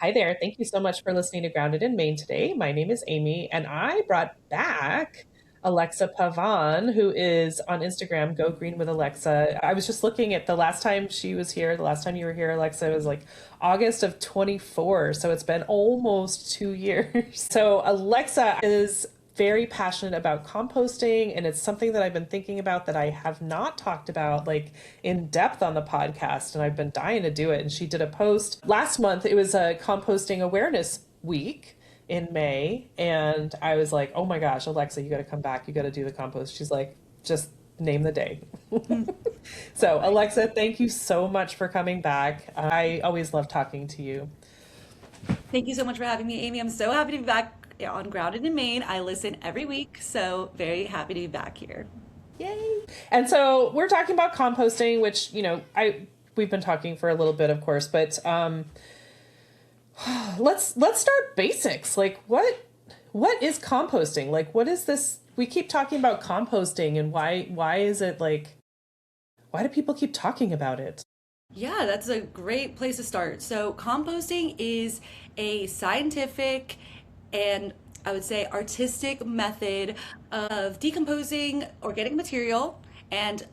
Hi there. Thank you so much for listening to Grounded in Maine today. My name is Amy, and I brought back Alexa Pavan, who is on Instagram, Go Green with Alexa. I was just looking at the last time she was here, the last time you were here, Alexa, was like August of 24. So it's been almost 2 years. So Alexa is very passionate about composting, and it's something that I've been thinking about that I have not talked about like in depth on the podcast, and I've been dying to do it. And she did a post last month. It was a composting awareness week in May, and I was like, "Oh my gosh, Alexa, you got to come back. You got to do the compost." She's like, "Just name the day." So, Alexa, thank you so much for coming back. I always love talking to you. Thank you so much for having me, Amy. I'm so happy to be back on Grounded in Maine. I listen every week, so very happy to be back here. Yay. And so we're talking about composting, which, I we've been talking for a little bit, of course, but let's start basics. Like what is composting? Like what is this? We keep talking about composting, and why is it like why do people keep talking about it? Yeah, that's a great place to start. So, composting is a scientific and I would say artistic method of decomposing organic material and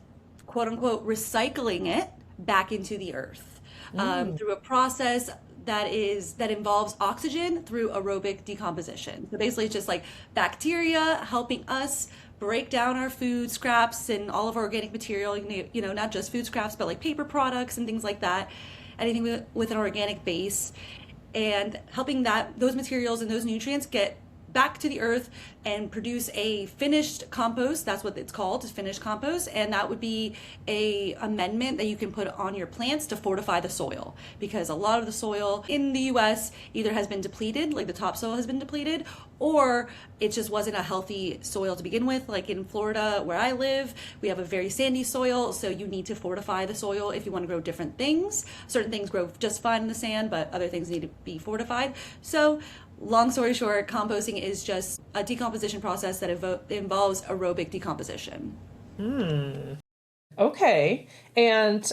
quote unquote recycling it back into the earth Mm, through a process that involves oxygen through aerobic decomposition. So basically, it's just like bacteria helping us break down our food scraps and all of our organic material. Not just food scraps, but like paper products and things like that. Anything with an organic base, and helping those materials and those nutrients get back to the earth and produce a finished compost. That's what it's called, is finished compost. And that would be a amendment that you can put on your plants to fortify the soil, because a lot of the soil in the US either has been depleted, like the topsoil has been depleted, or it just wasn't a healthy soil to begin with. Like in Florida where I live, we have a very sandy soil, so you need to fortify the soil if you want to grow different things. Certain things grow just fine in the sand, but other things need to be fortified. So long story short, composting is just a decomposition process that involves aerobic decomposition. hmm. Okay. And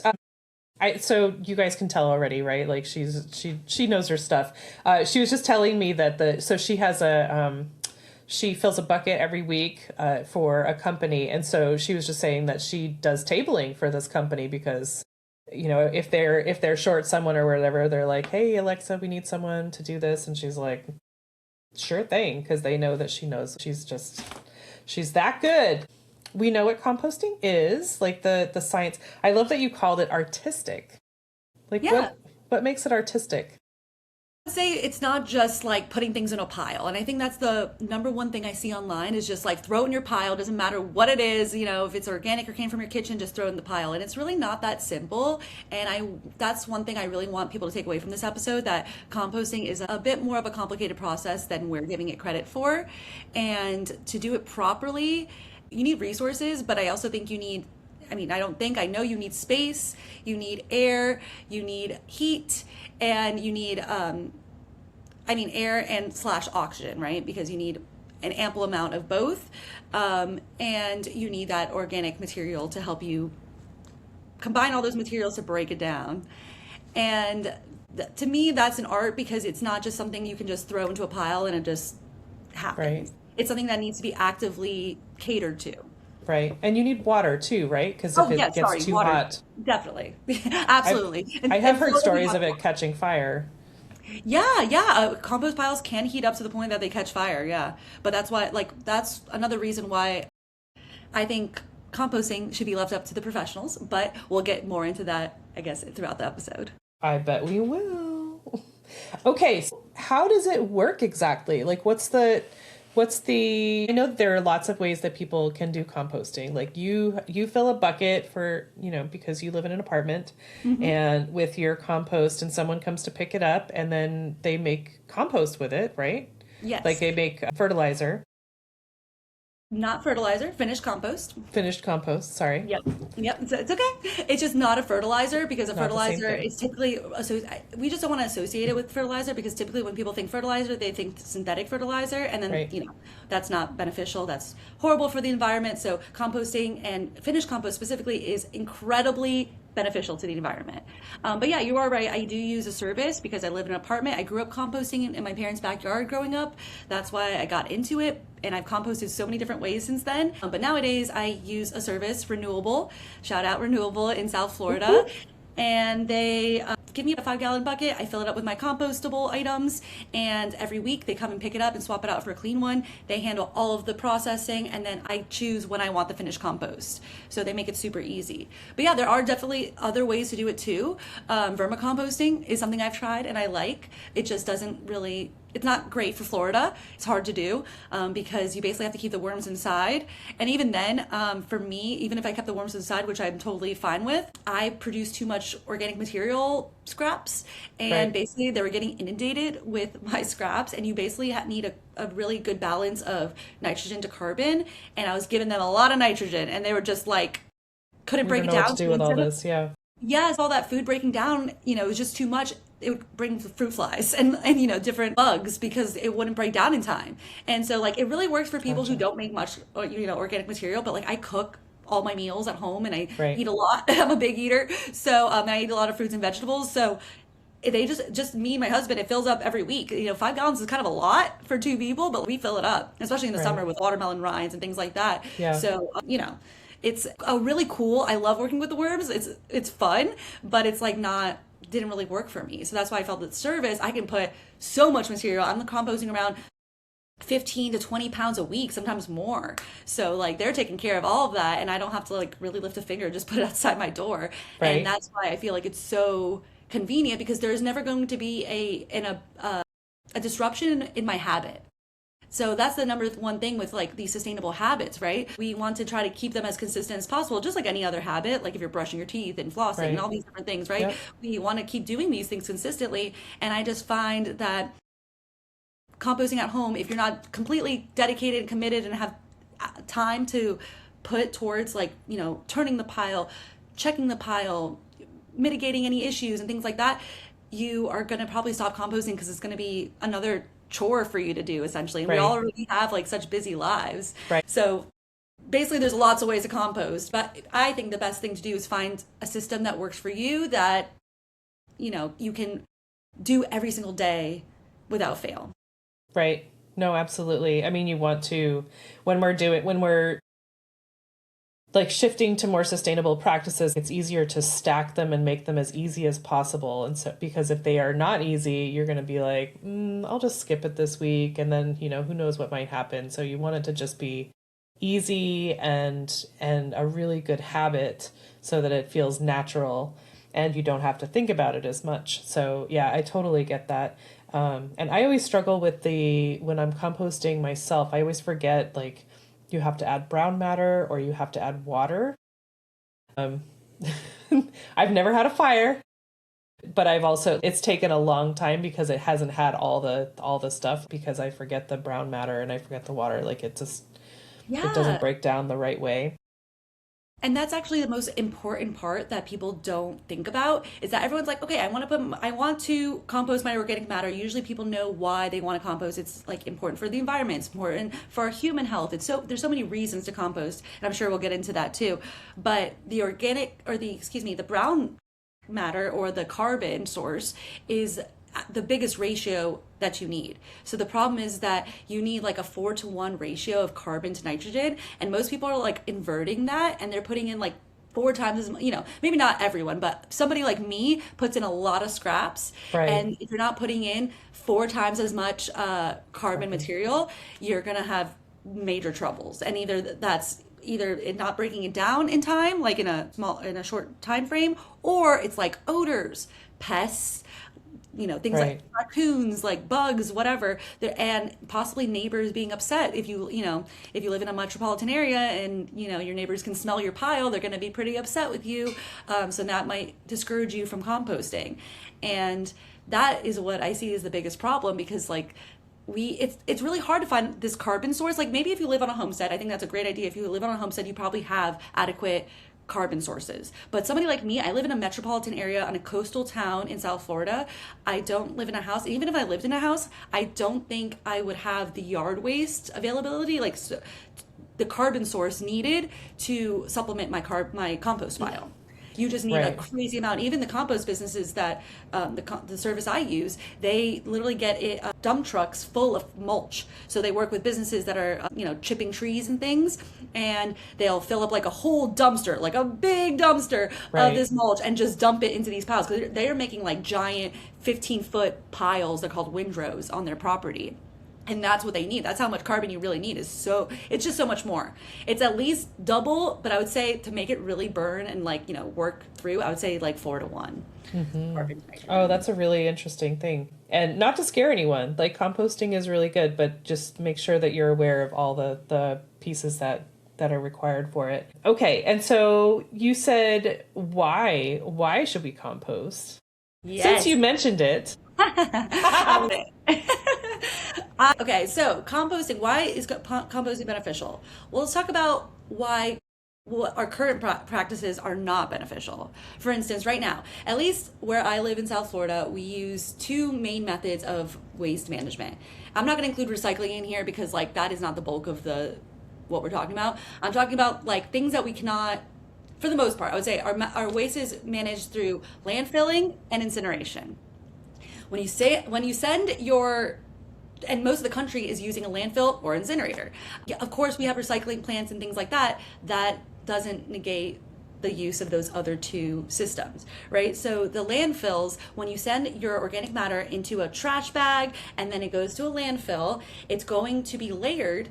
so you guys can tell already, right? Like she knows her stuff. She was just telling me that she has she fills a bucket every week for a company, and so she was just saying that she does tabling for this company because if they're short someone or whatever, they're like, "Hey Alexa, we need someone to do this," and she's like, "Sure thing," because they know that she knows. She's that good. We know what composting is, like the science. I love that you called it artistic. Like Yeah, what makes it artistic? I'd say it's not just like putting things in a pile. And I think that's the number one thing I see online is just like throw it in your pile. Doesn't matter what it is, if it's organic or came from your kitchen, just throw it in the pile. And it's really not that simple. And that's one thing I really want people to take away from this episode, that composting is a bit more of a complicated process than we're giving it credit for. And to do it properly, you need resources, but I also think I don't think, I know you need space, you need air, you need heat, and you need, air and slash oxygen, right? Because you need an ample amount of both. And you need that organic material to help you combine all those materials to break it down. And to me, that's an art, because it's not just something you can just throw into a pile and it just Right, happens. It's something that needs to be actively catered to. right. And you need water too, right? Because if Oh, it yeah, gets sorry, too water. hot, Definitely. I've Absolutely. I have And heard so does stories of water. it catching fire. Yeah, yeah. Compost piles can heat up to the point that they catch fire. Yeah. But that's why, like, that's another reason why I think composting should be left up to the professionals. But we'll get more into that, I guess, throughout the episode. I bet we will. Okay, so how does it work exactly? Like I know that there are lots of ways that people can do composting. Like you fill a bucket for, because you live in an apartment Hmm. and with your compost, and someone comes to pick it up and then they make compost with it, right? Like Yes. they make fertilizer, Not fertilizer, finished compost. finished compost, sorry. Yep. Yep. It's okay. It's just not a fertilizer, because a Not the same fertilizer thing. is typically, we just don't want to associate it with fertilizer, because typically when people think fertilizer, they think synthetic fertilizer. And then, Right. that's not beneficial. That's horrible for the environment. So composting, and finished compost specifically, is incredibly beneficial to the environment. But yeah, you are right. I do use a service because I live in an apartment. I grew up composting in my parents' backyard growing up. That's why I got into it. And I've composted so many different ways since then. But nowadays I use a service, Renewable. Shout out Renewable in South Florida. And they give me a 5-gallon bucket. I fill it up with my compostable items, and every week they come and pick it up and swap it out for a clean one. They handle all of the processing, and then I choose when I want the finished compost. So they make it super easy. But yeah, there are definitely other ways to do it too. Vermicomposting is something I've tried and I like. It just doesn't really, it's not great for Florida. It's hard to do because you basically have to keep the worms inside. And even then, for me, even if I kept the worms inside, which I'm totally fine with, I produce too much organic material scraps. And basically they were getting inundated with my scraps. And you basically need a really good balance of nitrogen to carbon. And I was giving them a lot of nitrogen and they were just like, couldn't break it down. What to do with all this, yeah. Yes, all that food breaking down, it was just too much. It would bring fruit flies and different bugs because it wouldn't break down in time. And so like it really works for people who don't make much organic material, but like I cook all my meals at home and I eat a lot. I'm a big eater. So I eat a lot of fruits and vegetables. So they just me and my husband, it fills up every week. 5 gallons is kind of a lot for 2 people, but we fill it up, especially in the summer with watermelon rinds and things like that. Yeah. So, it's a really cool. I love working with the worms. It's fun, but it's like didn't really work for me. So that's why I felt that service, I can put so much material. I'm composting around 15 to 20 pounds a week, sometimes more. So like they're taking care of all of that and I don't have to like really lift a finger, just put it outside my door. Right. And that's why I feel like it's so convenient because there's never going to be a disruption in my habit. So that's the number one thing with like these sustainable habits, right? We want to try to keep them as consistent as possible, just like any other habit, like if you're brushing your teeth and flossing and all these different things, right? Yep. We want to keep doing these things consistently. And I just find that composting at home, if you're not completely dedicated and committed and have time to put towards like, turning the pile, checking the pile, mitigating any issues and things like that, you are going to probably stop composting because it's going to be another chore for you to do essentially. And we already have like such busy lives. So basically there's lots of ways to compost, but I think the best thing to do is find a system that works for you that, you can do every single day without fail. Right. No, absolutely. I mean, you want to, when we're like shifting to more sustainable practices, it's easier to stack them and make them as easy as possible. And so, because if they are not easy, you're going to be like, I'll just skip it this week. And then, who knows what might happen. So you want it to just be easy and a really good habit so that it feels natural and you don't have to think about it as much. So yeah, I totally get that. And I always struggle with when I'm composting myself, I always forget like, you have to add brown matter or you have to add water. I've never had a fire, but it's taken a long time because it hasn't had all the stuff because I forget the brown matter and I forget the water. Like it doesn't break down the right way. And that's actually the most important part that people don't think about is that everyone's like, okay, I want to compost my organic matter. Usually people know why they want to compost. It's like important for the environment. It's important for our human health. There's so many reasons to compost, and I'm sure we'll get into that too. But the the brown matter or the carbon source is the biggest ratio that you need. So the problem is that you need like a 4-to-1 ratio of carbon to nitrogen, and most people are like inverting that and they're putting in like 4 times as much, maybe not everyone, but somebody like me puts in a lot of scraps. And if you're not putting in 4 times as much carbon material, you're gonna have major troubles. And either it not breaking it down in time, like in a short time frame, or it's like odors, pests, things like raccoons, like bugs, whatever, and possibly neighbors being upset. If you live in a metropolitan area and, your neighbors can smell your pile, they're going to be pretty upset with you. So that might discourage you from composting. And that is what I see as the biggest problem because like, it's really hard to find this carbon source. Like maybe if you live on a homestead, I think that's a great idea. If you live on a homestead, you probably have adequate carbon sources. But somebody like me, I live in a metropolitan area on a coastal town in South Florida. I don't live in a house. Even if I lived in a house, I don't think I would have the yard waste availability, like the carbon source needed to supplement my compost pile. You just need a Right. crazy amount. Even the compost businesses that the service I use, they literally get dump trucks full of mulch. So they work with businesses that are chipping trees and things, and they'll fill up like a whole dumpster, like a big dumpster of Right. this mulch, and just dump it into these piles because they are making like giant 15-foot piles. They're called windrows on their property. And that's what they need. That's how much carbon you really need. It's just so much more. It's at least double, but I would say to make it really burn and work through, I would say like 4 to 1 carbon Oh, nitrogen. that's a really interesting thing. And not to scare anyone, like composting is really good, but just make sure that you're aware of all the pieces that are required for it. Okay, and so you said why should we compost? Since Yes. you mentioned it. Okay, so composting. Why is composting beneficial? Well, let's talk about why what our current practices are not beneficial. For instance, right now, at least where I live in South Florida, we use two main methods of waste management. I'm not going to include recycling in here because that is not the bulk of the what we're talking about. I'm talking about things that we cannot, for the most part, I would say our waste is managed through landfilling and incineration. When you send your and most of the country is using a landfill or incinerator. Yeah, of course, we have recycling plants and things like that. That doesn't negate the use of those other two systems, right? So the landfills, when you send your organic matter into a trash bag and then it goes to a landfill, it's going to be layered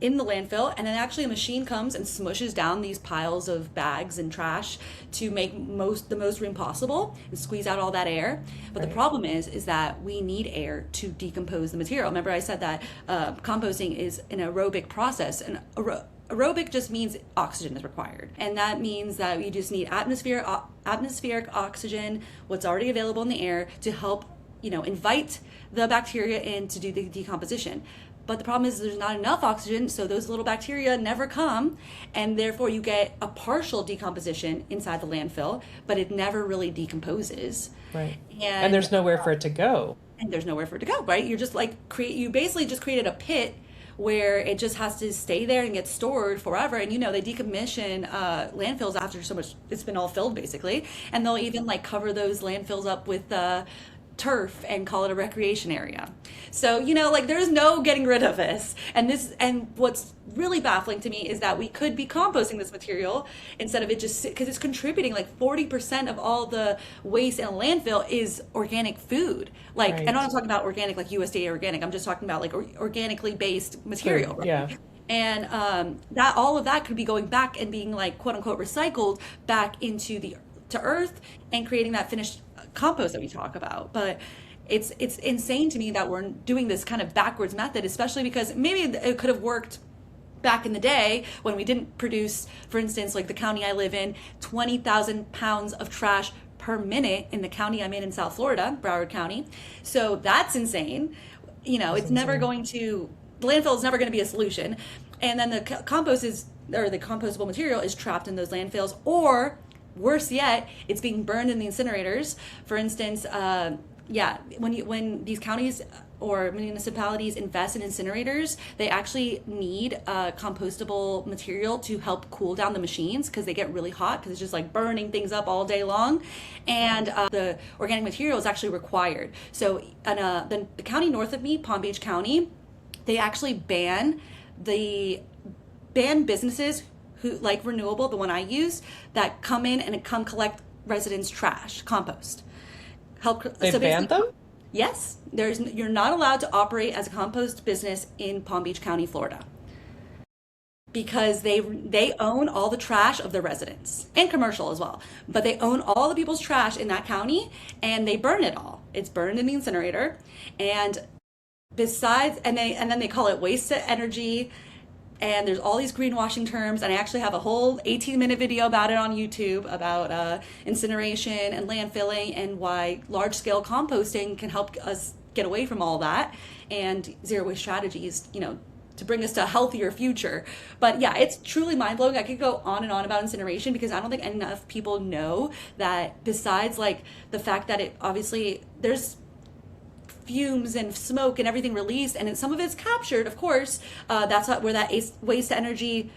in the landfill, and then actually a machine comes and smushes down these piles of bags and trash to make the most room possible and squeeze out all that air. But the Right. problem is that we need air to decompose the material. Remember I said that composting is an aerobic process, and aerobic just means oxygen is required, and that means that you just need atmospheric oxygen, what's already available in the air, to help invite the bacteria in to do the decomposition. But the problem is there's not enough oxygen, so those little bacteria never come, and therefore you get a partial decomposition inside the landfill, but it never really decomposes. Right. And And there's nowhere for it to go. and there's nowhere for it to go, right? You're just you basically just created a pit where it just has to stay there and get stored forever. And they decommission landfills after so much it's been all filled basically, and they'll even cover those landfills up with turf and call it a recreation area. So there's no getting rid of this. And what's really baffling to me is that we could be composting this material instead of it just because it's contributing 40% of all the waste in a landfill is organic food. And I'm Right. not talking about organic like USDA organic. I'm just talking about organically based material, Food. Yeah. right? And that all of that could be going back and being quote unquote recycled back into the to earth and creating that finished compost that we talk about. But it's insane to me that we're doing this kind of backwards method, especially because maybe it could have worked back in the day when we didn't produce, for instance, the county I live in, 20,000 pounds of trash per minute in the county I'm in South Florida, Broward County. So that's insane. That's It's never insane. going to, the landfill is never going to be a solution. And then the compost is, or the compostable material is trapped in those landfills, or worse yet, it's being burned in the incinerators. For instance, when these counties or municipalities invest in incinerators, they actually need compostable material to help cool down the machines because they get really hot because it's just burning things up all day long. And the organic material is actually required. So the county north of me, Palm Beach County, they actually ban businesses who Renewable, the one I use, that come in and come collect residents' trash, compost. They So banned basically, them? yes, you're not allowed to operate as a compost business in Palm Beach County, Florida, because they own all the trash of the residents and commercial as well. But they own all the people's trash in that county and they burn it all. It's burned in the incinerator, and then they call it waste to energy. And there's all these greenwashing terms, and I actually have a whole 18-minute video about it on YouTube about incineration and landfilling and why large-scale composting can help us get away from all that, and zero waste strategies, to bring us to a healthier future. But yeah, it's truly mind-blowing. I could go on and on about incineration because I don't think enough people know that besides the fact that it obviously there's fumes and smoke and everything released, and some of it's captured, of course. That's where that waste to energy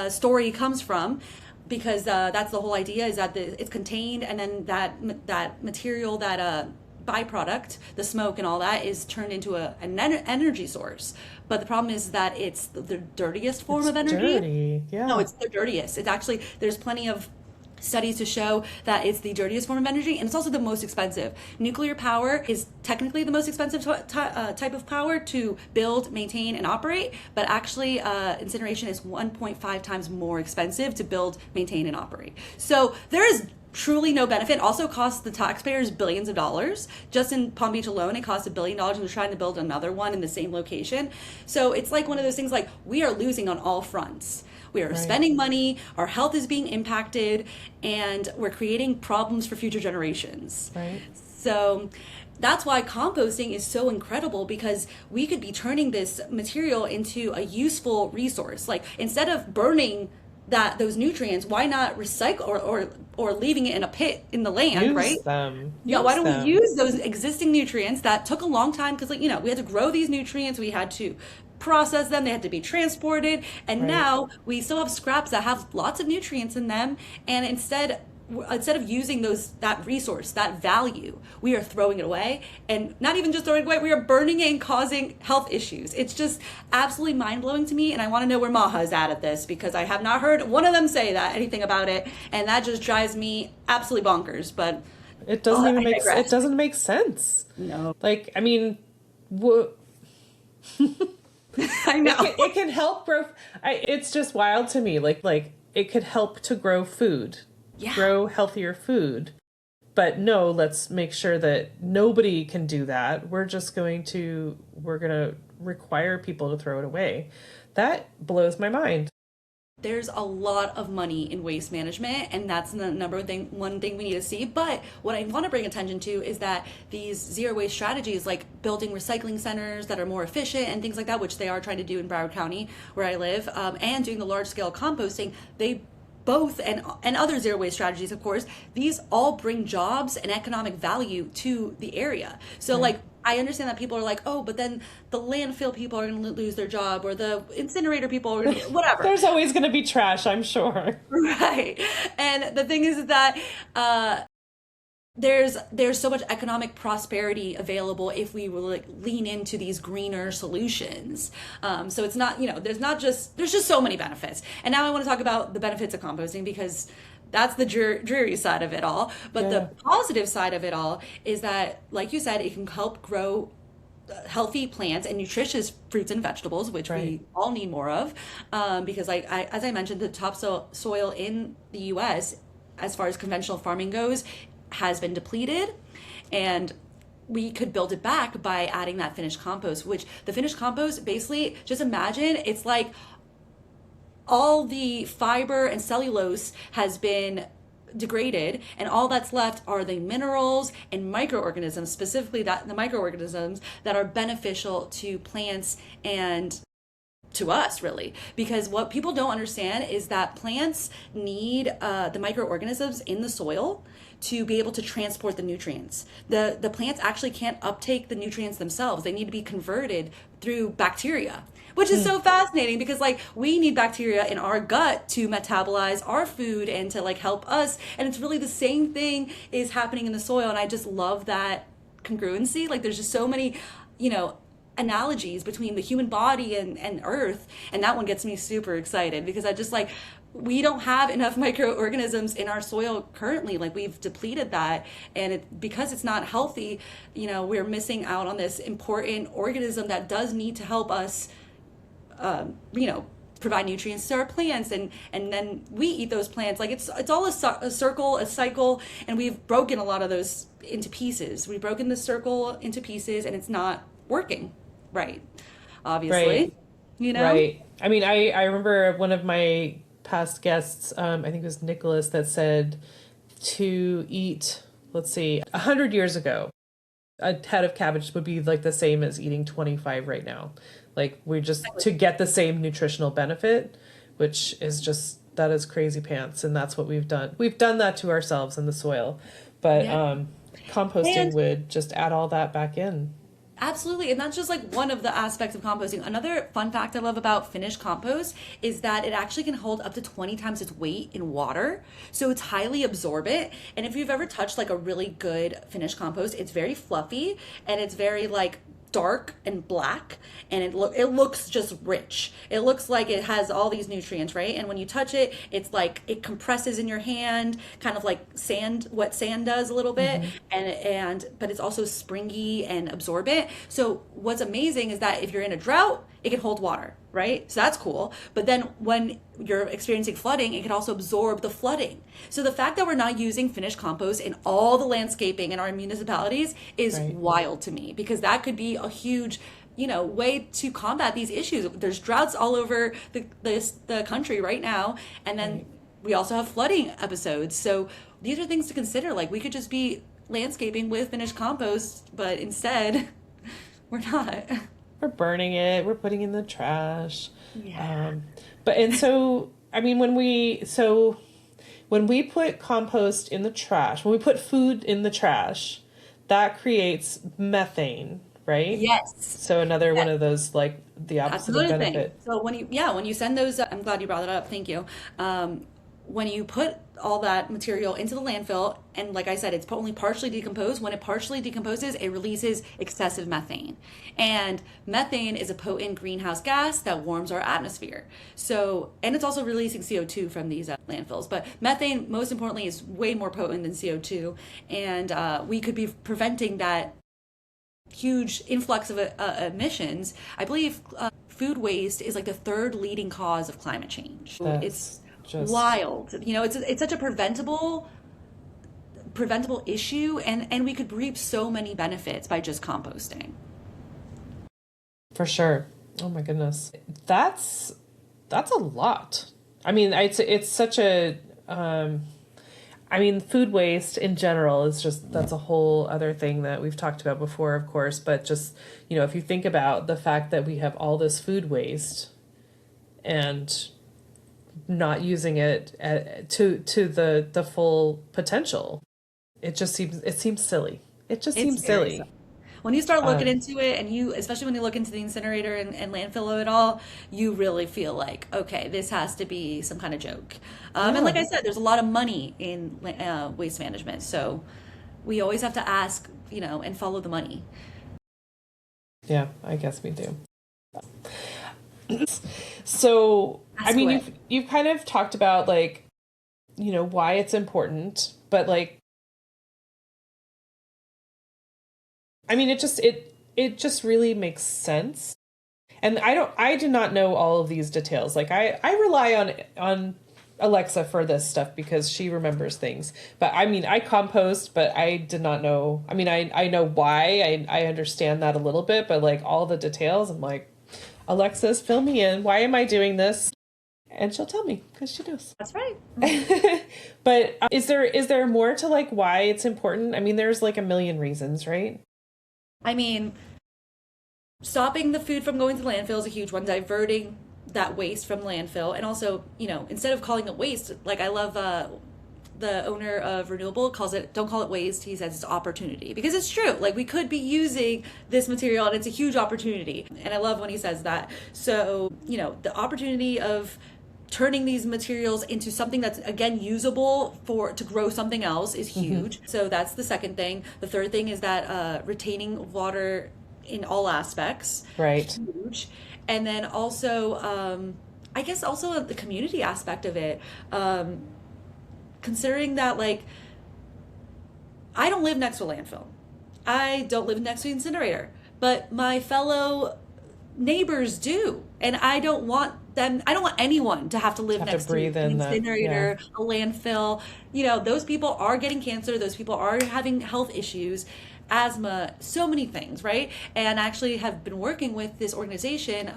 story comes from. because that's the whole idea, is that it's contained, and then that material, that byproduct, the smoke and all that, is turned into an energy source. But the problem is that it's the dirtiest form It's of energy. dirty. No, Yeah. it's the dirtiest. It's actually, there's plenty of studies to show that it's the dirtiest form of energy, and it's also the most expensive. Nuclear power is technically the most expensive type of power to build, maintain, and operate, but actually incineration is 1.5 times more expensive to build, maintain, and operate. So there is truly no benefit. Also costs the taxpayers billions of dollars. Just in Palm Beach alone, it costs $1 billion, and they're trying to build another one in the same location. So it's like one of those things, like, we are losing on all fronts. We are Right. spending money, our health is being impacted, and we're creating problems for future generations. Right. So that's why composting is so incredible, because we could be turning this material into a useful resource. Like, instead of burning those nutrients, why not recycle, or leaving it in a pit in the land, Use right? them. Yeah, why Use don't we them. use those existing nutrients that took a long time, because, like, we had to grow these nutrients, we had to process them, they had to be transported, and Right. now we still have scraps that have lots of nutrients in them, and instead of using that resource, that value, we are throwing it away. And not even just throwing it away, we are burning it and causing health issues. It's just absolutely mind-blowing to me, and I want to know where Maha is at this, because I have not heard one of them say anything about it, and that just drives me absolutely bonkers. But It doesn't even I make digress. it doesn't make sense. No. Like, I mean, I know. it can help grow. It's just wild to me. Like it could help to grow food, Yeah. grow healthier food. But no, let's make sure that nobody can do that. We're gonna require people to throw it away. That blows my mind. There's a lot of money in waste management, and that's the one thing we need to see. But what I want to bring attention to is that these zero waste strategies, like building recycling centers that are more efficient and things like that, which they are trying to do in Broward County where I live, and doing the large scale composting, they both, and other zero waste strategies, of course, these all bring jobs and economic value to the area. So Right. like, I understand that people are like, oh, but then the landfill people are going to lose their job, or the incinerator people are going to, whatever. There's always going to be trash, I'm sure. Right. And the thing is that there's so much economic prosperity available if we will, like, lean into these greener solutions. So it's not, there's just so many benefits. And now I want to talk about the benefits of composting, because that's the dreary side of it all. But the positive side of it all is that, like you said, it can help grow healthy plants and nutritious fruits and vegetables, which Right. we all need more of, because, like, as I mentioned, the topsoil in the U.S., as far as conventional farming goes, has been depleted, and we could build it back by adding that finished compost. Which the finished compost, basically, just imagine it's like all the fiber and cellulose has been degraded, and all that's left are the minerals and microorganisms, specifically the microorganisms that are beneficial to plants and to us, really. Because what people don't understand is that plants need the microorganisms in the soil to be able to transport the nutrients. The plants actually can't uptake the nutrients themselves. They need to be converted through bacteria, which is so fascinating, because, like, we need bacteria in our gut to metabolize our food and to, like, help us. And it's really the same thing is happening in the soil. And I just love that congruency. Like, there's just so many, analogies between the human body and earth. And that one gets me super excited, because I just, like, we don't have enough microorganisms in our soil currently. Like, we've depleted that, and because it's not healthy, we're missing out on this important organism that does need to help us, provide nutrients to our plants, and then we eat those plants. Like, it's all a circle, a cycle, and we've broken a lot of those into pieces. We've broken the circle into pieces, and it's not working right, obviously. Right. Right. I mean, I remember one of my past guests, I think it was Nicholas, that said to eat, let's see, 100 years ago, a head of cabbage would be like the same as eating 25 right now. Like, we're just to get the same nutritional benefit, which is just, that is crazy pants. And that's what we've done. We've done that to ourselves in the soil. But Yeah. composting And would just add all that back in. Absolutely. And that's just like one of the aspects of composting. Another fun fact I love about finished compost is that it actually can hold up to 20 times its weight in water. So it's highly absorbent. And if you've ever touched like a really good finished compost, it's very fluffy and it's very like dark and black, and it looks just rich. It looks like it has all these nutrients, right? And when you touch it, it's like it compresses in your hand, kind of like sand, what sand does a little bit, Mm-hmm. and but it's also springy and absorbent. So what's amazing is that if you're in a drought, it can hold water, right? So that's cool. But then when you're experiencing flooding, it can also absorb the flooding. So the fact that we're not using finished compost in all the landscaping in our municipalities is Right. wild to me, because that could be a huge, way to combat these issues. There's droughts all over the country right now, and then Right. we also have flooding episodes. So these are things to consider. Like, we could just be landscaping with finished compost, but instead we're not. We're burning it, we're putting it in the trash. Yeah. But and so I mean when we put compost in the trash, when we put food in the trash, that creates methane, right? Yes. So another one Yes. of those, like, the That's opposite of another thing. benefit. So when you send those, I'm glad you brought that up. Thank you. When you put all that material into the landfill, and like I said, it's only partially decomposed. When it partially decomposes, it releases excessive methane. And methane is a potent greenhouse gas that warms our atmosphere. So, and it's also releasing CO2 from these landfills. But methane, most importantly, is way more potent than CO2. And we could be preventing that huge influx of emissions. I believe food waste is like the third leading cause of climate change. It's That's just wild. It's such a preventable issue, and we could reap so many benefits by just composting. for sure. Oh my goodness. That's a lot. I mean, it's such a I mean, food waste in general is just, that's a whole other thing that we've talked about before, of course, but just, if you think about the fact that we have all this food waste and not using it to the full potential, it seems silly. It just It's seems very silly. simple. When you start looking Um, into it, and especially when you look into the incinerator and landfill of it all, you really feel like, okay, this has to be some kind of joke. And like yeah, I said, there's a lot of money in waste management. So we always have to ask, and follow the money. yeah, I guess we do. So, I Ask mean, away. you've kind of talked about, like, why it's important, but, like, I mean, it just really makes sense. And I do not know all of these details. Like, I rely on Alexa for this stuff because she remembers things. But I mean, I compost, but I did not know. I mean, I know why. I understand that a little bit, but, like, all the details, I'm like, Alexa's, fill me in. Why am I doing this? And she'll tell me because she knows. That's right. But is there more to, like, why it's important? I mean, there's like a million reasons, right? I mean, stopping the food from going to landfill is a huge one. Diverting that waste from landfill, and also, instead of calling it waste, like, I love the owner of Renewable calls it, don't call it waste. He says it's opportunity, because it's true. Like, we could be using this material and it's a huge opportunity. And I love when he says that. So, the opportunity of turning these materials into something that's, again, usable to grow something else is huge. So that's the second thing. The third thing is that retaining water in all aspects, Right. huge. And then also, I guess also the community aspect of it, considering that, like, I don't live next to a landfill. I don't live next to an incinerator, but my fellow neighbors do. And I don't want anyone to have to live Have to next to breathe an in that. Yeah. incinerator, a landfill. Those people are getting cancer, those people are having health issues, asthma, so many things, right? And I actually have been working with this organization,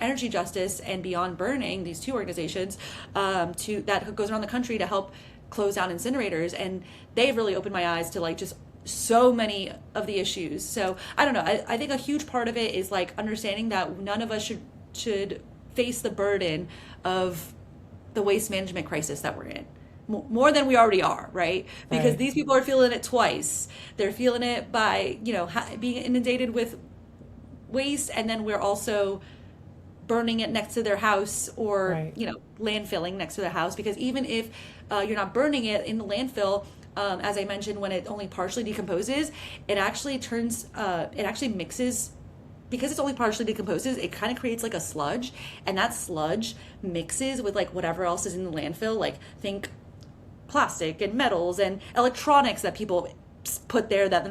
Energy Justice and Beyond Burning, these two organizations, that goes around the country to help close down incinerators, and they've really opened my eyes to, like, just so many of the issues. So I don't know. I think a huge part of it is, like, understanding that none of us should face the burden of the waste management crisis that we're in, more than we already are, right? Because Right. these people are feeling it twice. They're feeling it by, being inundated with waste, and then we're also burning it next to their house, or Right. landfilling next to their house. Because even if you're not burning it in the landfill, as I mentioned, when it only partially decomposes, it actually mixes. Because it's only partially decomposes, it kind of creates like a sludge, and that sludge mixes with like whatever else is in the landfill. Like, think plastic and metals and electronics that people put there that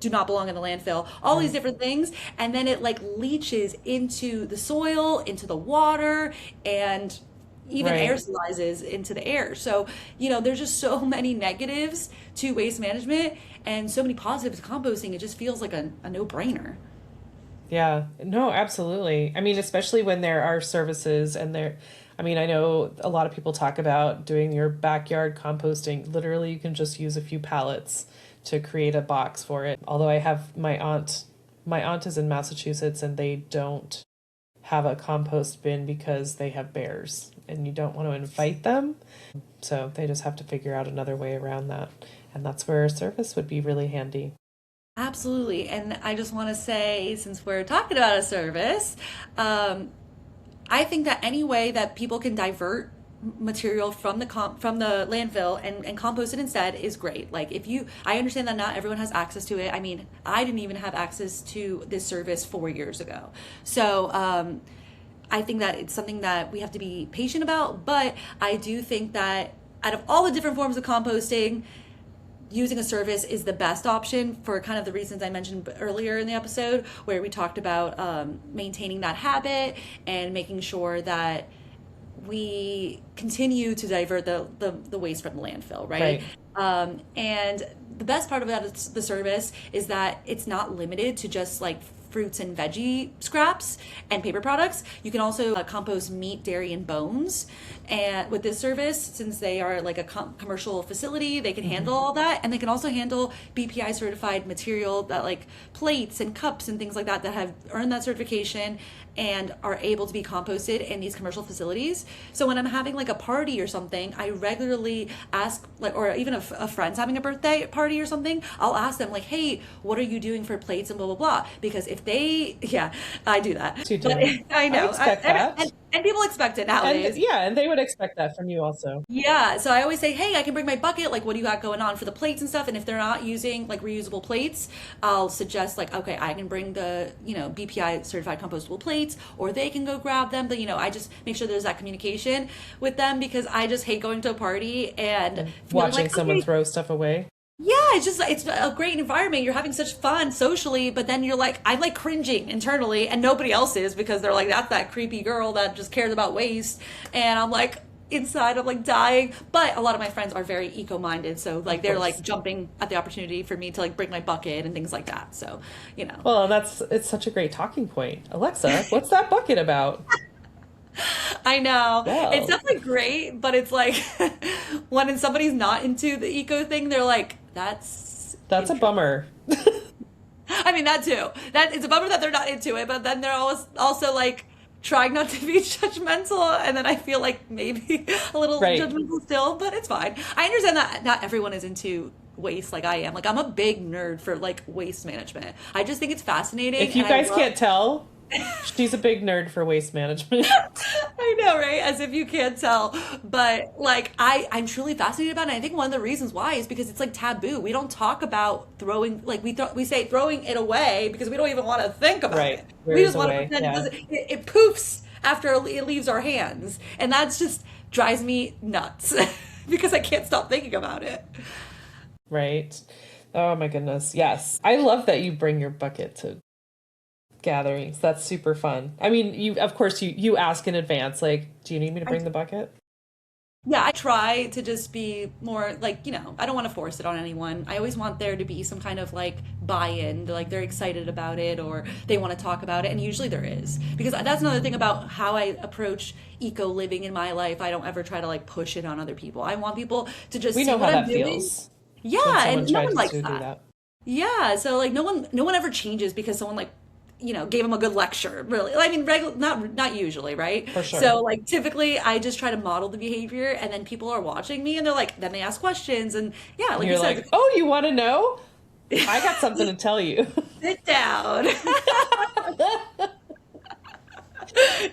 do not belong in the landfill, all these different things, and then it like leaches into the soil, into the water, and even Right. aerosolizes into the air. So there's just so many negatives to waste management and so many positives to composting. It just feels like a no-brainer. Yeah, no, absolutely. I mean, especially when there are services and I mean, I know a lot of people talk about doing your backyard composting. Literally, you can just use a few pallets to create a box for it. Although I have my aunt is in Massachusetts and they don't have a compost bin because they have bears and you don't want to invite them. So they just have to figure out another way around that. And that's where a service would be really handy. Absolutely. And I just want to say, since we're talking about a service, I think that any way that people can divert material from the landfill and compost it instead is great. Like, I understand that not everyone has access to it. I mean, I didn't even have access to this service 4 years ago. So I think that it's something that we have to be patient about. But I do think that out of all the different forms of composting, using a service is the best option for kind of the reasons I mentioned earlier in the episode, where we talked about maintaining that habit and making sure that we continue to divert the waste from the landfill, right? And the best part about the service is that it's not limited to just like fruits and veggie scraps and paper products. You can also compost meat, dairy, and bones. And with this service, since they are like a commercial facility, they can handle all that. And they can also handle BPI certified material, that like plates and cups and things like that have earned that certification and are able to be composted in these commercial facilities. So when I'm having like a party or something, I regularly ask, like, or even a friend's having a birthday party or something, I'll ask them like, hey, what are you doing for plates and blah, blah, blah. Because if they, yeah, I do that. You do. But I know. I expect that. And people expect it nowadays. And they would expect that from you also. Yeah, so I always say, hey, I can bring my bucket, like, what do you got going on for the plates and stuff? And if they're not using like reusable plates, I'll suggest like, okay, I can bring the, BPI certified compostable plates, or they can go grab them. But, I just make sure there's that communication with them, because I just hate going to a party and watching like, someone okay, throw stuff away. yeah, it's a great environment. You're having such fun socially, but then you're like, I'm like cringing internally, and nobody else is, because they're like, that's that creepy girl that just cares about waste. And I'm like, inside, I'm like dying. But a lot of my friends are very eco-minded, so like they're like jumping at the opportunity for me to like bring my bucket and things like that. So, Well, it's such a great talking point. Alexa, what's that bucket about? I know. Wow. It's definitely great, but it's like when somebody's not into the eco thing, they're like, that's a bummer. I mean, that too. That it's a bummer that they're not into it, but then they're also like trying not to be judgmental, and then I feel like maybe a little judgmental still, but it's fine. I understand that not everyone is into waste like I am. Like, I'm a big nerd for like waste management. I just think it's fascinating. If you guys can't tell, she's a big nerd for waste management. I know, right? As if you can't tell. But like, I'm truly fascinated about it. And I think one of the reasons why is because it's like taboo. We don't talk about throwing, like we say throwing it away because we don't even want to think about it. We just want to pretend it doesn't, it poofs after it leaves our hands. And that's just drives me nuts because I can't stop thinking about it. Right. Oh my goodness. Yes. I love that you bring your bucket to gatherings. That's super fun. I mean, you ask in advance, like, do you need me to bring the bucket? Yeah, I try to just be more like, I don't want to force it on anyone. I always want there to be some kind of like buy-in, like they're excited about it or they want to talk about it. And usually there is, because that's another thing about how I approach eco living in my life. I don't ever try to like push it on other people. I want people to just see what I'm doing. Feels. Yeah, and no one likes that. Yeah, so like no one ever changes because someone like gave them a good lecture, really. I mean, not usually, right? For sure. So like typically I just try to model the behavior, and then people are watching me and they're like, then they ask questions, and yeah, like you're like, oh, you want to know? I got something to tell you. Sit down.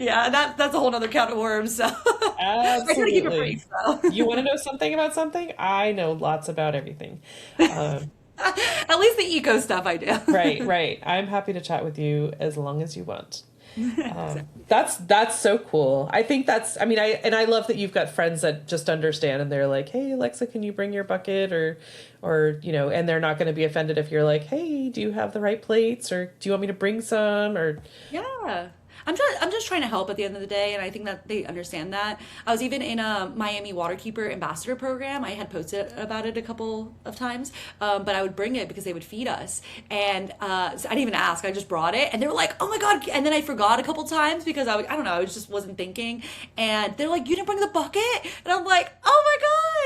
Yeah, that's a whole other can of worms. So I try to keep it Absolutely. brief though. You want to know something about something? I know lots about everything. Um, At least the eco stuff I do. right, right. I'm happy to chat with you as long as you want. Exactly. That's so cool. I think that's, I mean, I love that you've got friends that just understand and they're like, "Hey, Alexa, can you bring your bucket?" or, and they're not going to be offended if you're like, "Hey, do you have the right plates?" or "Do you want me to bring some?" or Yeah. I'm just trying to help at the end of the day, and I think that they understand that. I was even in a Miami Waterkeeper ambassador program. I had posted about it a couple of times, but I would bring it because they would feed us, and so I didn't even ask. I just brought it, and they were like, "Oh my God!" And then I forgot a couple times because I don't know, I just wasn't thinking, and they're like, "You didn't bring the bucket," and I'm like, "Oh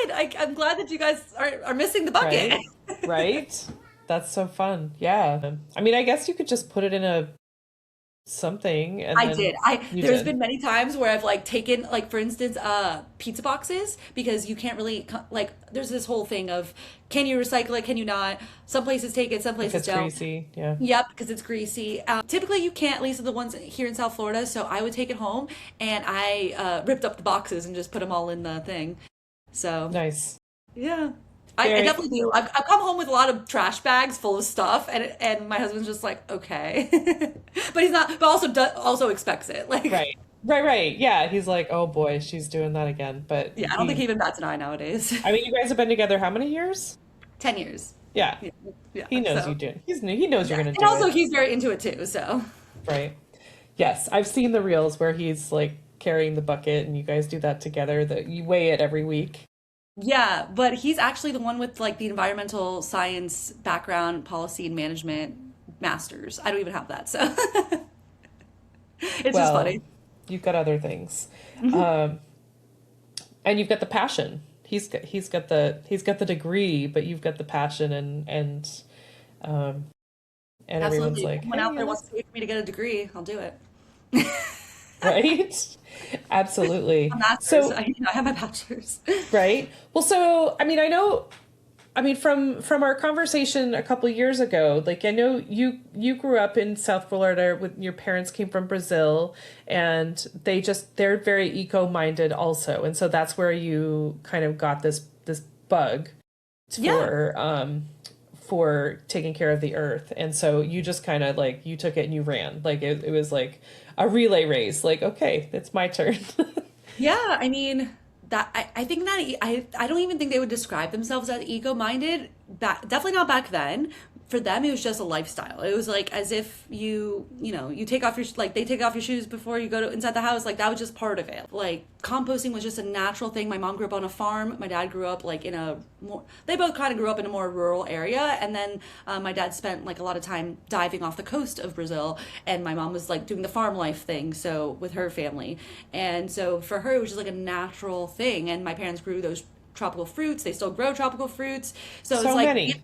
my God! I'm glad that you guys are missing the bucket." right, right. That's so fun. Yeah. I mean, I guess you could just put it in a something and I then did. I you There's did. been many times where I've like taken like for instance pizza boxes because you can't really like there's this whole thing of can you recycle it, can you not? Some places take it, some If places it's don't. greasy, yeah. Yep, because it's greasy. Typically you can't, at least the ones here in South Florida, so I would take it home and I ripped up the boxes and just put them all in the thing. So Nice. yeah. I Very definitely do. I've come home with a lot of trash bags full of stuff, and my husband's just like, okay, but he's not. But also expects it. Like, right. Right, right. Yeah, he's like, "Oh boy, she's doing that again." But yeah, I don't think he he even bats an eye nowadays. I mean, you guys have been together how many years? 10 years. Yeah. Yeah, yeah. He knows So you do. He knows you're yeah, going to and do also it, he's very into it too. So right? Yes, I've seen the reels where he's like carrying the bucket and you guys do that together, that you weigh it every week. yeah, but he's actually the one with like the environmental science background, policy and management masters. I don't even have that, so it's just Well, funny. you've got other things. Um, and you've got the passion. He's got the degree, but you've got the passion um and everyone's Absolutely. If like, someone out "Hey, there wants let's," to pay for me to get a degree, I'll do it. right? A Absolutely. master's. So, I have my bachelor's. right. Well, so I mean, I mean, from our conversation a couple years ago, like I know you grew up in South Florida with your parents came from Brazil, and they're very eco-minded also, and so that's where you kind of got this bug Yeah. for taking care of the earth, and so you just kind of like you took it and you ran, like it was like a relay race, like okay, it's my turn. Yeah, I mean that I think that I don't even think they would describe themselves as ego-minded. Definitely not back then. For them, it was just a lifestyle. It was like as if you take off your like they take off your shoes before you go to inside the house. Like that was just part of it. Like composting was just a natural thing. My mom grew up on a farm. My dad grew up like in a more. They both kind of grew up in a more rural area, and then my dad spent like a lot of time diving off the coast of Brazil, and my mom was like doing the farm life thing. So with her family, and so for her it was just like a natural thing. And my parents grew those tropical fruits. They still grow tropical fruits. So it's So like many.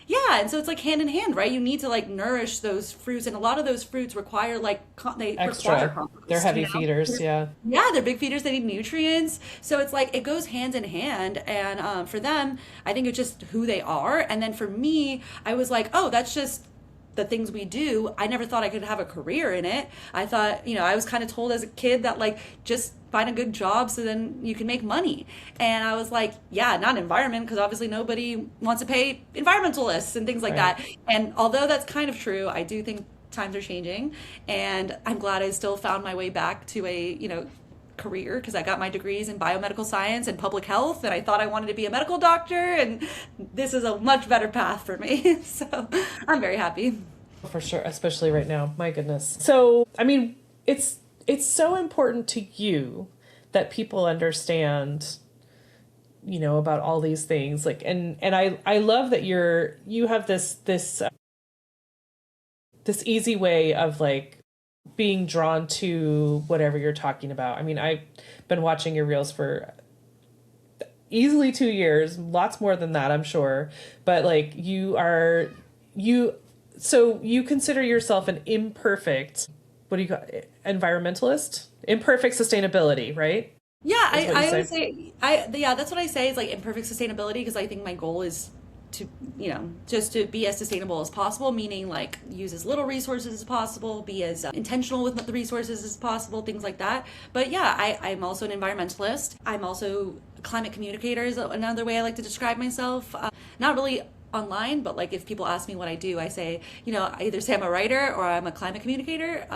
yeah, and so it's like hand in hand, right? You need to like nourish those fruits, and a lot of those fruits require like they require Extra. They're compost. heavy feeders, yeah. Yeah, they're big feeders. They need nutrients, so it's like it goes hand in hand. And for them, I think it's just who they are. And then for me, I was like, oh, that's just the things we do. I never thought I could have a career in it. I thought, I was kind of told as a kid that like just find a good job so then you can make money. And I was like, yeah, not environment because obviously nobody wants to pay environmentalists and things like Right. that. And although that's kind of true, I do think times are changing and I'm glad I still found my way back to a, career because I got my degrees in biomedical science and public health and I thought I wanted to be a medical doctor and this is a much better path for me. So I'm very happy. For sure, especially right now. My goodness. So, I mean, it's so important to you that people understand, about all these things. Like, and I love that you have this easy way of like being drawn to whatever you're talking about. I mean, I've been watching your reels for easily 2 years, lots more than that, I'm sure. But like you so you consider yourself an imperfect, what do you call it? Environmentalist? Imperfect sustainability, right? Yeah, Is what you I would say. say yeah, that's what I say is like imperfect sustainability because I think my goal is to just to be as sustainable as possible, meaning like use as little resources as possible, be as intentional with the resources as possible, things like that. But yeah, I'm also an environmentalist. I'm also a climate communicator is another way I like to describe myself. Not really online, but like if people ask me what I do, I say, I either say I'm a writer or I'm a climate communicator,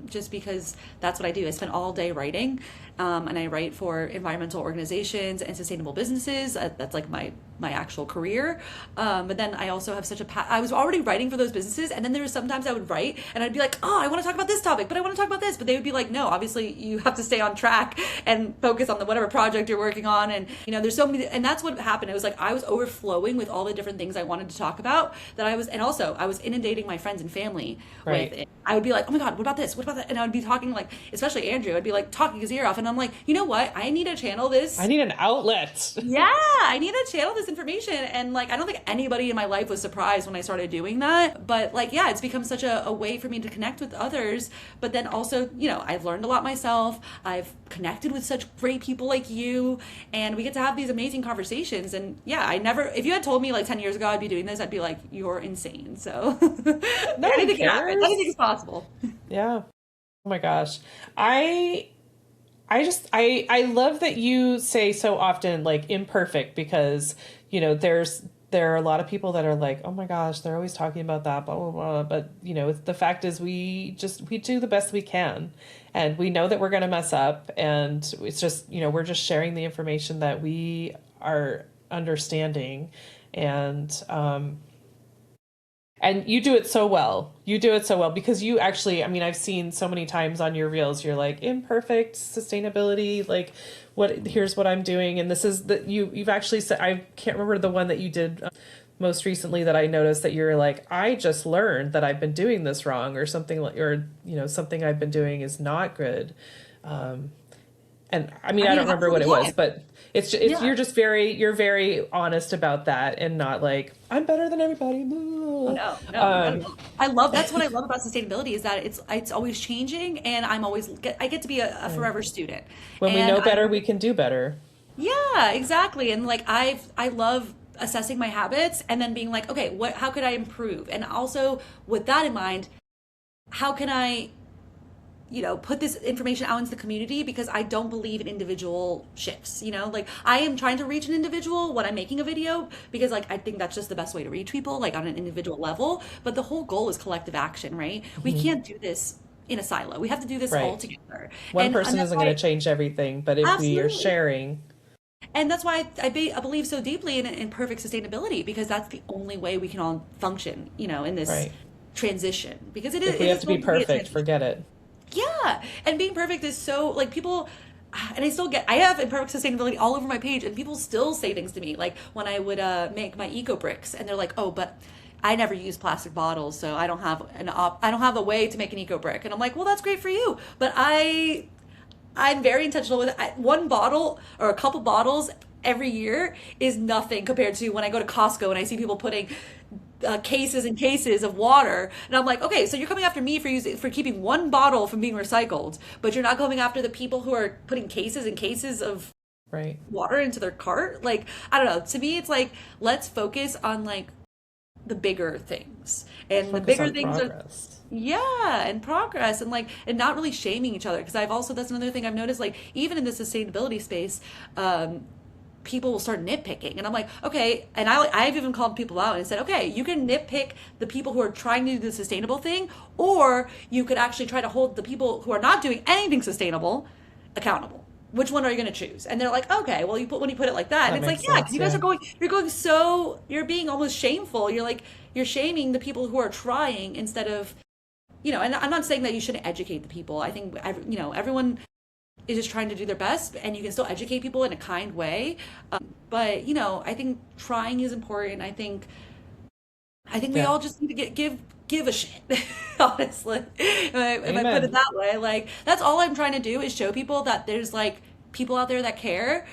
just because that's what I do. I spend all day writing, and I write for environmental organizations and sustainable businesses. That's like my actual career. But then I also have I was already writing for those businesses, and then there was sometimes I would write and I'd be like, oh, I want to talk about this topic, but I want to talk about this, but they would be like, no, obviously you have to stay on track and focus on the whatever project you're working on. And there's so many, and that's what happened. It was like I was overflowing with all the different things I wanted to talk about, and also I was inundating my friends and family with it. I would be like, oh my God, what about this? What about that? And I would be talking like, especially Andrew, I'd be like talking his ear off. And I'm like, you know what? I need to channel this. I need an outlet. Yeah, I need to channel this information. And like, I don't think anybody in my life was surprised when I started doing that. But like, yeah, it's become such a way for me to connect with others. But then also, I've learned a lot myself. I've connected with such great people like you. And we get to have these amazing conversations. And yeah, if you had told me like 10 years ago I'd be doing this, I'd be like, you're insane. So No one cares. anything is possible. Yeah. Oh my gosh. I love that you say so often like imperfect, because, there are a lot of people that are like, oh my gosh, they're always talking about that, blah, blah, blah. But, the fact is we do the best we can, and we know that we're going to mess up. And it's just, we're just sharing the information that we are understanding. And you do it so well. You do it so well because you actually, I've seen so many times on your reels, you're like, imperfect sustainability, like here's what I'm doing. And this is that you've actually said, I can't remember the one that you did most recently that I noticed that you're like, I just learned that I've been doing this wrong, or something like, or, something I've been doing is not good. And I don't remember what it was, but it's Yeah. you're very honest about that, and not like, I'm better than everybody. No. That's what I love about sustainability, is that it's always changing, and I get to be a forever student. When we And know better, we can do better. yeah, exactly. And like I love assessing my habits and then being like, okay, how could I improve? And also with that in mind, how can I put this information out into the community, because I don't believe in individual shifts, like I am trying to reach an individual when I'm making a video, because like I think that's just the best way to reach people, like on an individual level. But the whole goal is collective action, right? We can't do this in a silo. We have to do this all together. One person isn't going to change everything, but if we are Absolutely. sharing. And that's why I believe so deeply in perfect sustainability, because that's the only way we can all function, in this Right. transition. Because If we have to be going a perfect, forget it. Yeah, and being perfect is so like people, and I have imperfect sustainability all over my page, and people still say things to me like when I would make my eco bricks, and they're like, oh, but I never use plastic bottles, so I don't have a way to make an eco brick. And I'm like, well, that's great for you, but I'm very intentional with it. One bottle or a couple bottles every year is nothing compared to when I go to Costco and I see people putting cases and cases of water, and I'm like, okay, so you're coming after me for keeping one bottle from being recycled, but you're not coming after the people who are putting cases and cases of Right. water into their cart. Like, I don't know. To me, it's like, let's focus on like the bigger things, and the Focus bigger on things progress. and progress, and like, and not really shaming each other, because that's another thing I've noticed, like even in the sustainability space, people will start nitpicking, and I'm like, okay. And I've even called people out and said, okay, you can nitpick the people who are trying to do the sustainable thing, or you could actually try to hold the people who are not doing anything sustainable accountable. Which one are you going to choose? And they're like, okay, well, when you put it like that, and it's like, makes yeah, sense, because you guys yeah. you're being almost shameful. You're like, you're shaming the people who are trying, instead of, and I'm not saying that you shouldn't educate the people. I think, everyone is just trying to do their best, and you can still educate people in a kind way. But, I think trying is important. I think we Yeah. all just need to give a shit, honestly. If I put it Amen. that way, like that's all I'm trying to do, is show people that there's like people out there that care.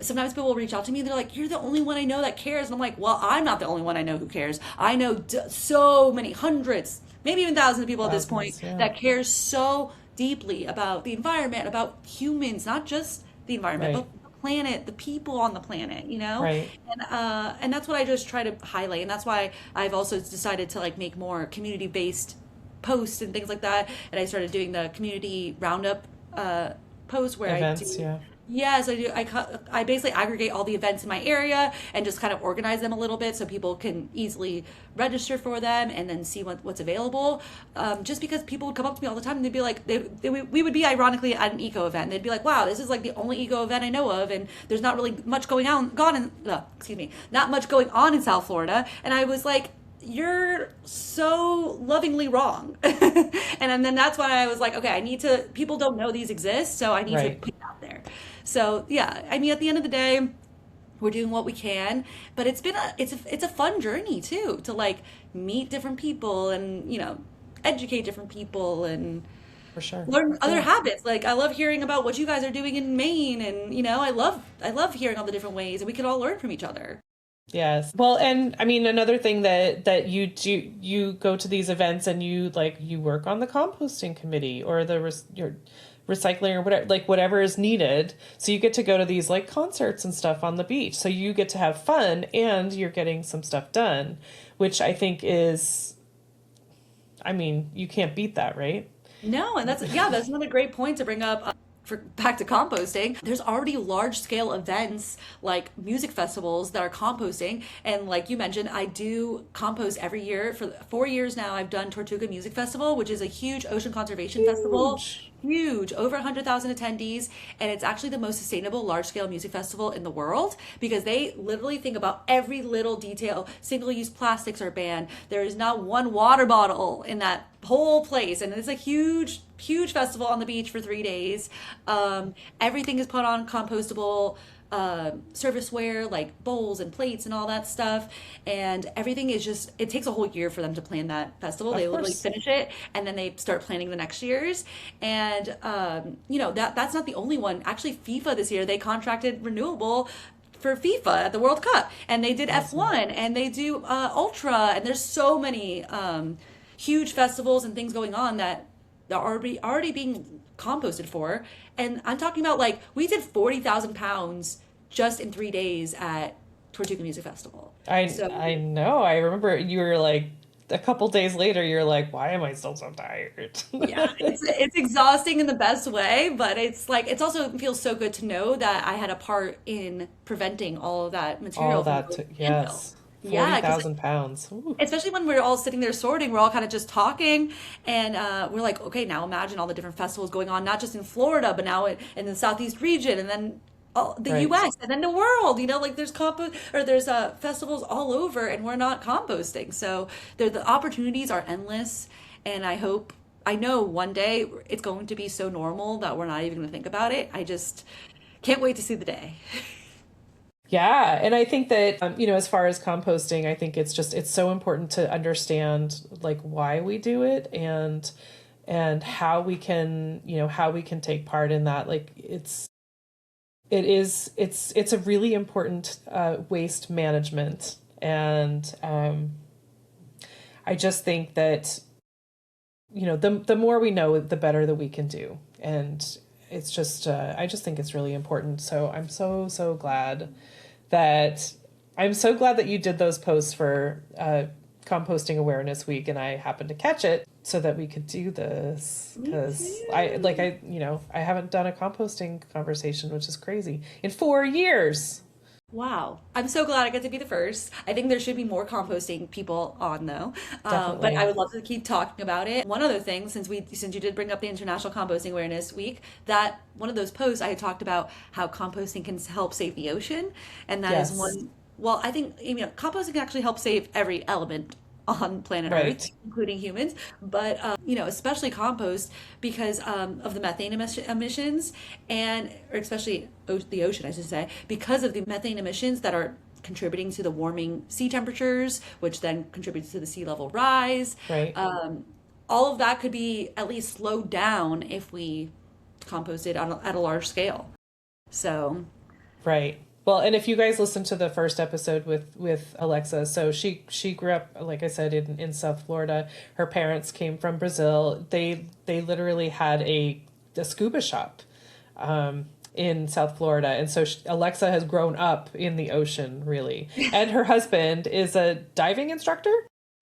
Sometimes people will reach out to me, they're like, you're the only one I know that cares, and I'm like, well, I'm not the only one I know who cares. I know so many hundreds, maybe even thousands of people at this point Thousands, yeah. that care so deeply about the environment, about humans, not just the environment, Right. but the planet, the people on the planet, you know? Right. And that's what I just try to highlight. And that's why I've also decided to like make more community-based posts and things like that. And I started doing the community roundup posts where I Events, do, yeah. yes, I do. I basically aggregate all the events in my area and just kind of organize them a little bit so people can easily register for them and then see what's available. Just because people would come up to me all the time and they'd be like, we would be ironically at an eco event. And they'd be like, wow, this is like the only eco event I know of, and there's not really much not much going on in South Florida. And I was like, you're so lovingly wrong. And then that's why I was like, okay, people don't know these exist, so I need to Right. put it out there. So yeah, I mean, at the end of the day, we're doing what we can, but it's a fun journey too, to like meet different people and, educate different people and For sure. learn other Yeah. habits. Like I love hearing about what you guys are doing in Maine, and I love hearing all the different ways, and we can all learn from each other. Yes. Well, and I mean, another thing that you do, you go to these events and you work on the composting committee or your recycling or whatever, like whatever is needed. So you get to go to these like concerts and stuff on the beach. So you get to have fun and you're getting some stuff done, which I think is, I mean, you can't beat that, right? No, and that's another great point to bring up. For back to composting, there's already large scale events like music festivals that are composting. And like you mentioned, I do compost every year. For 4 years now, I've done Tortuga Music Festival, which is a huge ocean conservation festival. Huge. Huge, over 100,000 attendees, and it's actually the most sustainable large scale music festival in the world because they literally think about every little detail. Single use plastics are banned. There is not one water bottle in that whole place, and it's a huge, huge festival on the beach for 3 days. Everything is put on compostable serviceware like bowls and plates and all that stuff, and everything is just, it takes a whole year for them to plan that festival. Of They literally course. finish it and then they start planning the next year's. And that's not the only one. Actually, FIFA this year, they contracted renewable for FIFA at the World Cup, and they did Awesome. F1, and they do Ultra, and there's so many huge festivals and things going on that are already being composted for. And I'm talking about, like, we did 40,000 pounds just in 3 days at Tortuga Music Festival. I So know. I remember you were like a couple days later, you're like, why am I still so tired? yeah, it's exhausting in the best way, but it's like it's also feels so good to know that I had a part in preventing all of that All material from that, going to landfill. yes. Yeah, because 40,000 pounds. Ooh. especially when we're all sitting there sorting, we're all kind of just talking, and we're like, okay, now imagine all the different festivals going on, not just in Florida, but now in the Southeast region, and then the Right. U.S. and then the world. Like there's festivals all over, and we're not composting. So the opportunities are endless, and I know one day it's going to be so normal that we're not even going to think about it. I just can't wait to see the day. Yeah, and I think that as far as composting, I think it's so important to understand like why we do it and how we can take part in that. Like it's a really important waste management, and I just think that the more we know, the better that we can do, and it's just I just think it's really important. So that I'm so glad that you did those posts for composting awareness week, and I happened to catch it so that we could do this Me because too. I haven't done a composting conversation, which is crazy, in 4 years. Wow. I'm so glad I get to be the first. I think there should be more composting people on though. But I Definitely. would love to keep talking about it. One other thing, since you did bring up the International Composting Awareness Week, that one of those posts I had talked about how composting can help save the ocean. And that is Yes. one, well, I think, composting can actually help save every element on planet Earth, Right. including humans, but especially compost because of the methane emissions, or especially the ocean, I should say, because of the methane emissions that are contributing to the warming sea temperatures, which then contributes to the sea level rise. Right. All of that could be at least slowed down if we composted at a large scale. So, Right. Well, and if you guys listen to the first episode with Alexa, so she grew up, like I said, in South Florida. Her parents came from Brazil. They literally had a scuba shop, in South Florida. And so Alexa has grown up in the ocean, really. And her husband is a diving instructor.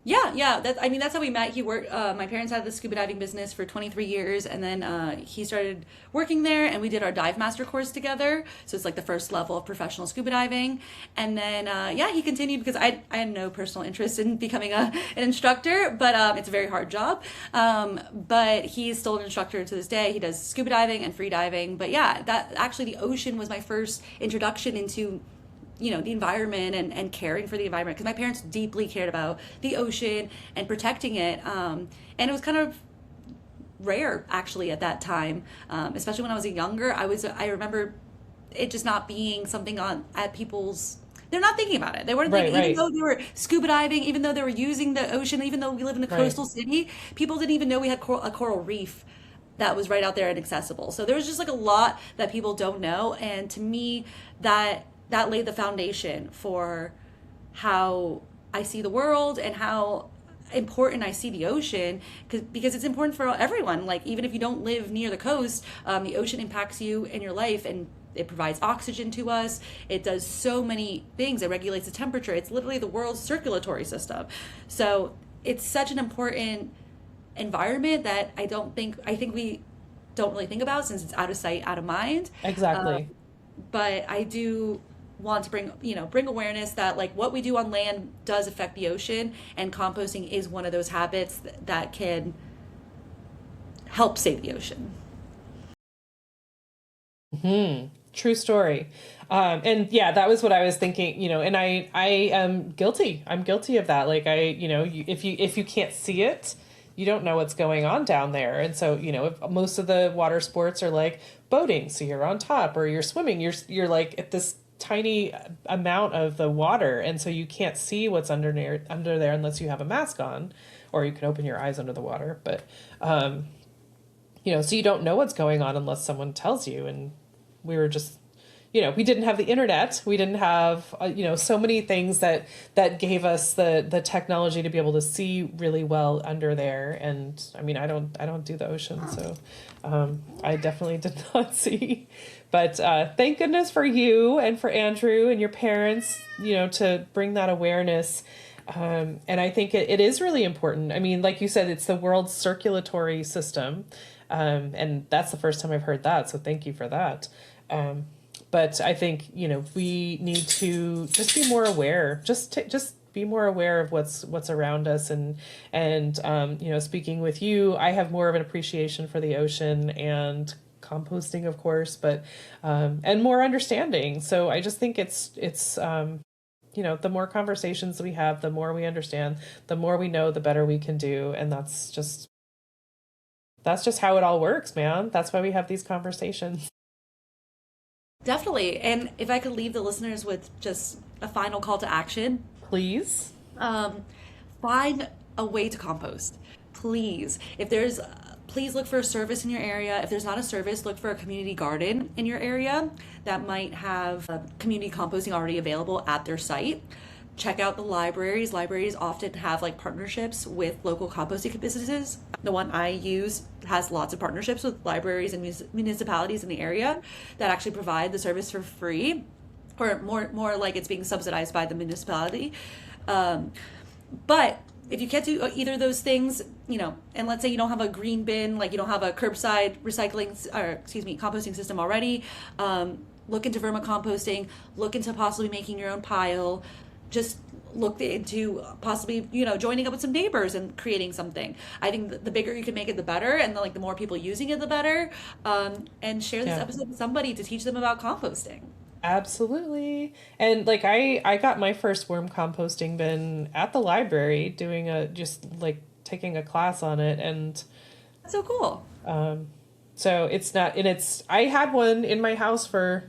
Yeah, yeah. I mean, that's how we met. He worked. My parents had the scuba diving business for 23 years, and then he started working there, and we did our dive master course together. So it's like the first level of professional scuba diving. And then yeah, he continued because I had no personal interest in becoming an instructor, but it's a very hard job. But he's still an instructor to this day. He does scuba diving and free diving. But yeah, that actually the ocean was my first introduction into the environment and caring for the environment, because my parents deeply cared about the ocean and protecting it, and it was kind of rare actually at that time, especially when I was younger. I remember it just not being something on at people's, they're not thinking about it. They weren't thinking, even though they were scuba diving, even though they were using the ocean, even though we live in a coastal city, people didn't even know we had a coral reef that was right out there and accessible. So there was just like a lot that people don't know, and to me that laid the foundation for how I see the world and how important I see the ocean, because it's important for everyone. Like, even if you don't live near the coast, the ocean impacts you in your life, and it provides oxygen to us. It does so many things. It regulates the temperature. It's literally the world's circulatory system. So it's such an important environment that I think we don't really think about, since it's out of sight, out of mind. Exactly. But I do want to bring awareness that like what we do on land does affect the ocean, and composting is one of those habits that can help save the ocean. True story. And yeah, that was what I was thinking, and I am guilty. I'm guilty of that. Like if you can't see it, you don't know what's going on down there. And so, if most of the water sports are like boating, so you're on top, or you're swimming, you're like at this tiny amount of the water, and so you can't see what's under there unless you have a mask on, or you can open your eyes under the water. But so you don't know what's going on unless someone tells you. And we were just, we didn't have the internet, we didn't have so many things that gave us the technology to be able to see really well under there. And I mean, I don't do the ocean, so I definitely did not see. But thank goodness for you and for Andrew and your parents, to bring that awareness. And I think it is really important. I mean, like you said, it's the world's circulatory system. And that's the first time I've heard that. So thank you for that. But I think, we need to just be more aware, just be more aware of what's around us. And speaking with you, I have more of an appreciation for the ocean and composting, of course, but and more understanding. So I just think it's the more conversations we have, the more we understand, the more we know, the better we can do. And that's just how it all works, man. That's why we have these conversations. Definitely. And if I could leave the listeners with just a final call to action, Please. find a way to compost. Please. Please look for a service in your area. If there's not a service, look for a community garden in your area that might have community composting already available at their site. Check out the libraries. Libraries often have like partnerships with local composting businesses. The one I use has lots of partnerships with libraries and municipalities in the area that actually provide the service for free, or more like it's being subsidized by the municipality. But if you can't do either of those things, and let's say you don't have a green bin, like you don't have a curbside composting system already, look into vermicomposting, look into possibly making your own pile. Just look into possibly, joining up with some neighbors and creating something. I think the bigger you can make it, the better, and the more people using it, the better. And share this episode with somebody to teach them about composting. Absolutely. And like I got my first worm composting bin at the library, doing taking a class on it. And that's so cool. So I had one in my house for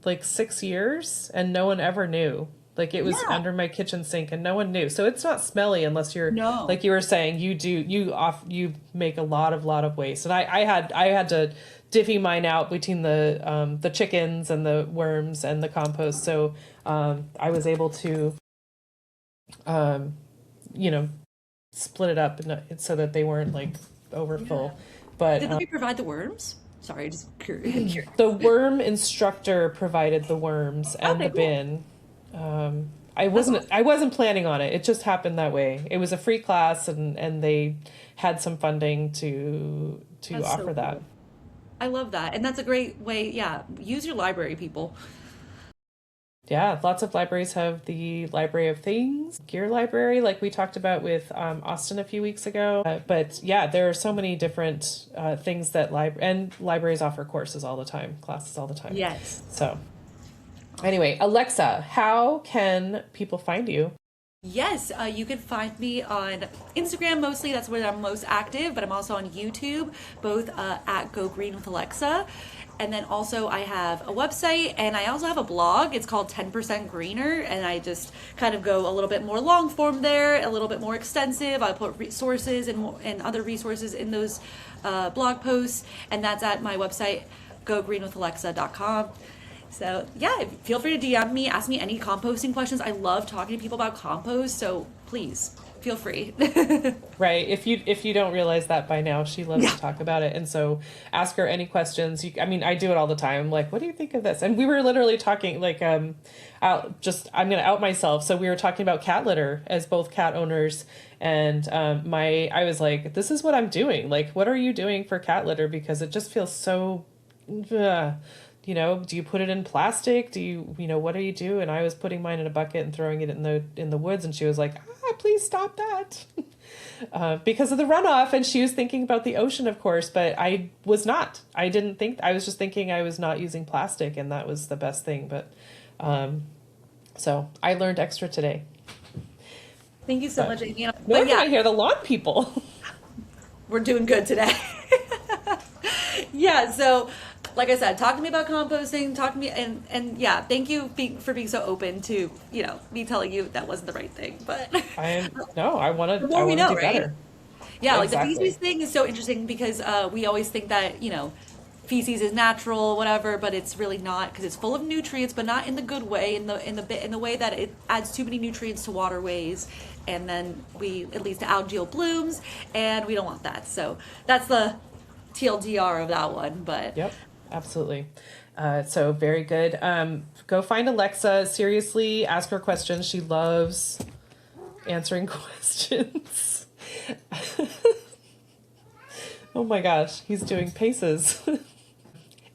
like 6 years, and no one ever knew. Like it was under my kitchen sink and no one knew. So it's not smelly unless you're, like you were saying, you make a lot of waste. And I had to divvy mine out between the chickens and the worms and the compost. So I was able to split it up so that they weren't like overfull. Yeah. But did they provide the worms? Sorry, just curious. The worm instructor provided the worms and Okay, the cool. bin. I That's wasn't awesome. I wasn't planning on it. It just happened that way. It was a free class, and they had some funding to That's so offer that. cool. I love that. And that's a great way. Yeah, use your library, people. Yeah, lots of libraries have the library of things, gear library, like we talked about with Austin a few weeks ago. But yeah, there are so many different things that libraries offer courses all the time, classes all the time. Yes. So Awesome. anyway, Alexa, how can people find you? Yes, you can find me on Instagram mostly. That's where I'm most active, but I'm also on YouTube, both at Go Green with Alexa. And then also I have a website and I also have a blog. It's called 10% Greener, and I just kind of go a little bit more long form there, a little bit more extensive. I put resources and other resources in those blog posts, and that's at my website, gogreenwithalexa.com. So yeah, feel free to DM me, ask me any composting questions. I love talking to people about compost, so please feel free. Right. If you don't realize that by now, she loves Yeah. to talk about it. And so ask her any questions. I mean, I do it all the time. I'm like, what do you think of this? And we were literally talking like I'm gonna out myself. So we were talking about cat litter as both cat owners, and I was like, this is what I'm doing. Like, what are you doing for cat litter? Because it just feels so uh, do you put it in plastic? Do what do you do? And I was putting mine in a bucket and throwing it in the woods, and she was like, please stop that. Because of the runoff. And she was thinking about the ocean, of course, but I was not. I didn't think, I was just thinking I was not using plastic, and that was the best thing. But so I learned extra today. Thank you so But much, Amy. nor But can yeah, I hear the lawn people. we're doing good today. Yeah, so like I said, talk to me about composting, talk to me and yeah, thank you for being so open to, me telling you that wasn't the right thing. But I no, I the want to more I we want to know, do right? better. Yeah, like the feces Exactly. thing is so interesting because we always think that, feces is natural, whatever, but it's really not because it's full of nutrients, but not in the good way, in the way that it adds too many nutrients to waterways, and then it leads to algal blooms, and we don't want that. So that's the TLDR of that one. But Yep, absolutely. So very good. Go find Alexa. Seriously, ask her questions. She loves answering questions. Oh my gosh, he's doing paces.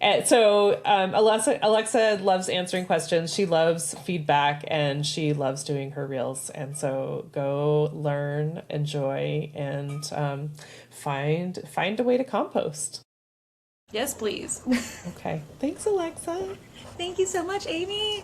And so Alexa loves answering questions. She loves feedback, and she loves doing her reels. And so go learn, enjoy, and find a way to compost. yes, please. Okay. Thanks, Alexa. Thank you so much, Amy.